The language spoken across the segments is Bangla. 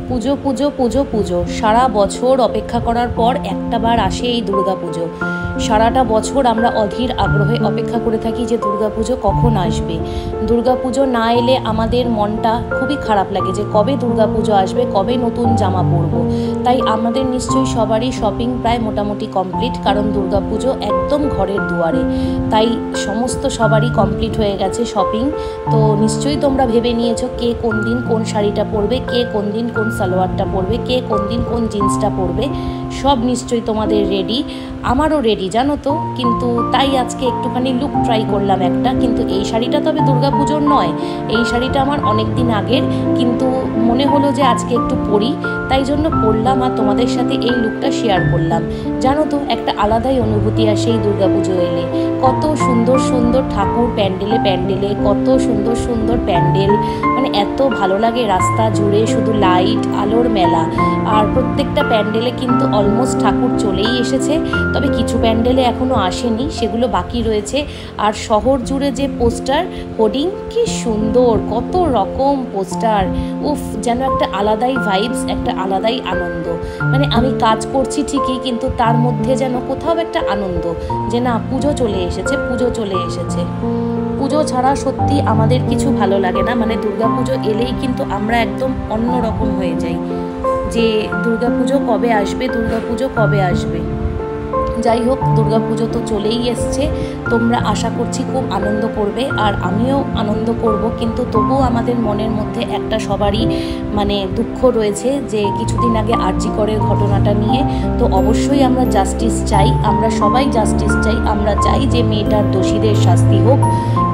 পুজো পুজো পুজো পুজো সারা বছর অপেক্ষা করার পর একটা বার আসে এই দুর্গা পুজো। সারাটা বছর আমরা অধীর আগ্রহে অপেক্ষা করে থাকি যে দুর্গা পুজো কখন আসবে। দুর্গা পুজো না এলে আমাদের মনটা খুবই খারাপ লাগে যে কবে দুর্গা পুজো আসবে, কবে নতুন জামা পরবো। তাই আমাদের নিশ্চয়ই সবারই শপিং প্রায় মোটামুটি কমপ্লিট, কারণ দুর্গা পুজো একদম ঘরের দুয়ারে। তাই সমস্ত সবারই কমপ্লিট হয়ে গেছে শপিং। তো নিশ্চয়ই তোমরা ভেবে নিয়েছো কে কোন দিন কোন শাড়িটা পরবে, কে কোন দিন কোন সালোয়ারটা পরবে, কে কোন দিন কোন জিন্সটা পরবে। সব নিশ্চয়ই তোমাদের রেডি, আমারও রেডি জানো তো। কিন্তু তাই আজকে একটুখানি লুক ট্রাই করলাম একটা। কিন্তু এই শাড়িটা তবে দুর্গা পুজোর নয়, এই শাড়িটা আমার অনেক দিন আগের, কিন্তু মনে হলো যে আজকে একটু পরি, তাই জন্য পরলাম আর তোমাদের সাথে এই লুকটা শেয়ার করলাম। জানো তো একটা আলাদাই অনুভূতি আসে এই দুর্গা পুজো এলে। কত সুন্দর সুন্দর ঠাকুর প্যান্ডেলে প্যান্ডেলে, কত সুন্দর সুন্দর প্যান্ডেল, মানে এত ভালো লাগে। রাস্তা জুড়ে শুধু লাইট আলোর মেলা। আর প্রত্যেকটা প্যান্ডেলে কিন্তু অলমোস্ট ঠাকুর চলেই এসেছে, তবে কিছু প্যান্ডেলে এখনও আসেনি, সেগুলো বাকি রয়েছে। আর শহর জুড়ে যে পোস্টার হোর্ডিং, কি সুন্দর, কত রকম পোস্টার, উফ, যেন একটা আলাদাই ভাইবস, একটা আলাদাই আনন্দ। মানে আমি কাজ করছি ঠিকই, কিন্তু তার মধ্যে যেন কোথাও একটা আনন্দ যে না, পুজো চলে এসেছে, পুজো চলে এসেছে। পুজো ছাড়া সত্যি আমাদের কিছু ভালো লাগে না। মানে দুর্গা পুজো এলেই কিন্তু আমরা একদম অন্যরকম হয়ে যাই যে দুর্গা পুজো কবে আসবে, দুর্গা পুজো কবে আসবে। যাই হোক, দুর্গা পুজো তো চলেই এসছে। তোমরা আশা করছি খুব আনন্দ করবে, আর আমিও আনন্দ করব। কিন্তু তবুও আমাদের মনের মধ্যে একটা সবারই মানে দুঃখ রয়েছে যে কিছুদিন আগে আরজি করের ঘটনাটা নিয়ে। তো অবশ্যই আমরা জাস্টিস চাই, আমরা সবাই জাস্টিস চাই। আমরা চাই যে মেয়েটার দোষীদের শাস্তি হোক,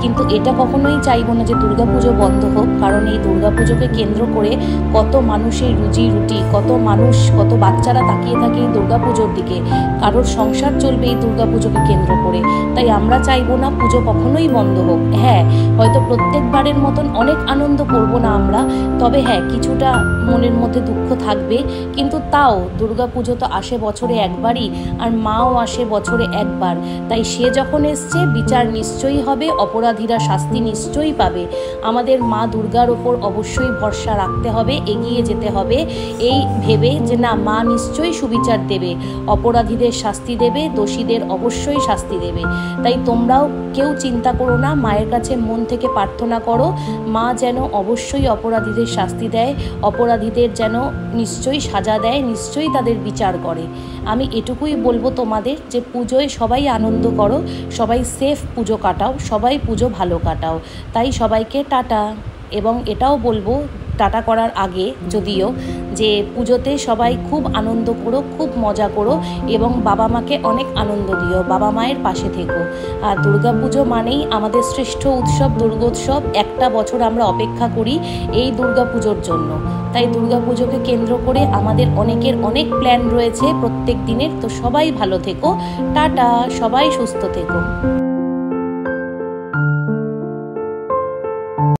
কিন্তু এটা কখনোই চাইবো না যে দুর্গা পুজো বন্ধ হোক। কারণ এই দুর্গা পুজোকে কেন্দ্র করে কত মানুষের রুজি রুটি, কত মানুষ, কত বাচ্চারা তাকিয়ে থাকে এই দুর্গা পুজোর দিকে। কারোর সংসার চলবে এই দুর্গা পুজোকে কেন্দ্র করে। তাই আমরা চাইবো না পুজো কখনোই বন্ধ হোক। হ্যাঁ, হয়তো প্রত্যেকবারের মতন অনেক আনন্দ করবো না আমরা, তবে হ্যাঁ কিছুটা মনের মধ্যে দুঃখ থাকবে। কিন্তু তাও দুর্গা পুজো তো আসে বছরে একবারই, আর মাও আসে বছরে একবার। তাই সে যখন এসছে বিচার নিশ্চয়ই হবে, অপরাধীরা শাস্তি নিশ্চয়ই পাবে। আমাদের মা দুর্গার ওপর অবশ্যই ভরসা রাখতে হবে, এগিয়ে যেতে হবে এই ভেবে যে না, মা নিশ্চয়ই সুবিচার দেবে, অপরাধীদের শাস্তি দেবে, দোষীদের অবশ্যই শাস্তি দেবে। তাই তোমরাও কেউ চিন্তা করো না, মায়ের কাছে মন থেকে প্রার্থনা করো মা যেন অবশ্যই অপরাধীদের শাস্তি দেয়, অপরাধীদের যেন নিশ্চয়ই সাজা দেয়, নিশ্চয়ই তাদের বিচার করে। আমি এটুকুই বলবো তোমাদের যে পুজোয় সবাই আনন্দ করো, সবাই সেফ পুজো কাটাও, সবাই পুজো ভালো কাটাও। তাই সবাইকে টাটা। এবং এটাও বলবো টাটা করার আগে যদিও, যে পুজোতে সবাই খুব আনন্দ করো, খুব মজা করো, এবং বাবা মাকে অনেক আনন্দ দিও, বাবা মায়ের পাশে থেকো। আর দুর্গা পুজো মানেই আমাদের শ্রেষ্ঠ উৎসব দুর্গোৎসব। একটা বছর আমরা অপেক্ষা করি এই দুর্গা পুজোর জন্য। তাই দুর্গা পুজোকে কেন্দ্র করে আমাদের অনেকের অনেক প্ল্যান রয়েছে প্রত্যেক দিনের। তো সবাই ভালো থেকো, টাটা, সবাই সুস্থ থেকো।